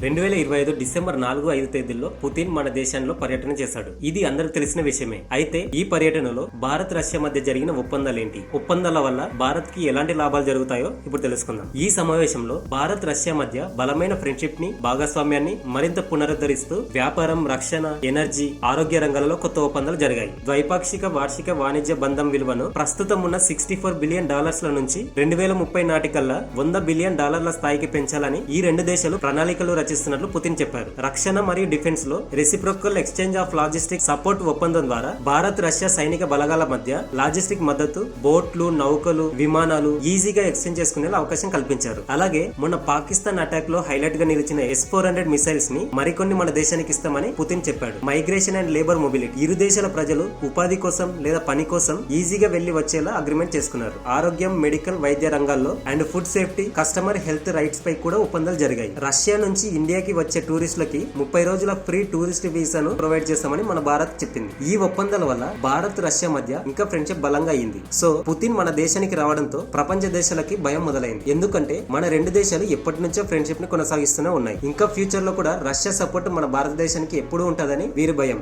2025 December 4-5 తేదీల్లో Putin మన దేశంలో పర్యటన చేశాడు. ఇది అందరికి తెలిసిన విషయమే. అయితే ఈ పర్యటనలో భారత్ రష్యా మధ్య జరిగిన ఒప్పందాలేంటి, ఒప్పందాల వల్ల భారత్ కి ఎలాంటి లాభాలు జరుగుతాయో ఇప్పుడు తెలుసుకుందాం. ఈ సమావేశంలో భారత్ రష్యా మధ్య బలమైన ఫ్రెండ్షిప్ ని, భాగస్వామ్యాన్ని మరింత పునరుద్ధరిస్తూ వ్యాపారం, రక్షణ, ఎనర్జీ, ఆరోగ్య రంగాలలో కొత్త ఒప్పందాలు జరిగాయి. ద్వైపాక్షిక వార్షిక వాణిజ్య బంధం విలువను ప్రస్తుతం ఉన్న $64 బిలియన్ నుంచి 2030 నాటికల్లా $100 బిలియన్ స్థాయికి పెంచాలని ఈ రెండు దేశాలు ప్రణాళికలు రచిస్తున్నట్లు పుతిన్ చెప్పారు. రక్షణ మరియు డిఫెన్స్ లో reciprocal exchange of logistic support ఒప్పందం ద్వారా భారత్ రష్యా సైనిక బలగాల మధ్య లాజిస్టిక్ మద్దతు, బోట్లు, నౌకలు, విమానాలు ఈజీగా ఎక్స్చేంజ్ చేసుకునే అవకాశం కల్పించారు. అలాగే మొన్న పాకిస్తాన్ అటాక్ లో హైలైట్ గా నిలిచిన S-400 మిసైల్స్ ని మరికొన్ని మన దేశానికి ఇస్తామని పుతిన్ చెప్పాడు. మైగ్రేషన్ అండ్ లేబర్ మొబిలిటీ, ఇరు దేశాల ప్రజలు ఉపాధి కోసం లేదా పని కోసం ఈజీగా వెళ్లి వచ్చేలా అగ్రిమెంట్ చేసుకున్నారు. ఆరోగ్యం, మెడికల్, వైద్య రంగాల్లో and food safety, customer health rights పై కూడా ఒప్పందాలు జరిగాయి. రష్యా నుంచి ఇండియాకి వచ్చే టూరిస్టులకి 30 రోజుల ఫ్రీ టూరిస్ట్ వీసాను ప్రొవైడ్ చేస్తామని మన భారత్ చెప్పింది. ఈ ఒప్పందాల వల్ల భారత్ రష్యా మధ్య ఇంకా ఫ్రెండ్షిప్ బలంగా అయింది. సో పుతిన్ మన దేశానికి రావడంతో ప్రపంచ దేశాలకి భయం మొదలైంది. ఎందుకంటే మన రెండు దేశాలు ఎప్పటి నుంచో ఫ్రెండ్షిప్ ని కొనసాగిస్తూనే ఉన్నాయి. ఇంకా ఫ్యూచర్ లో కూడా రష్యా సపోర్ట్ మన భారతదేశానికి ఎప్పుడూ ఉంటుందని వీరి భయం.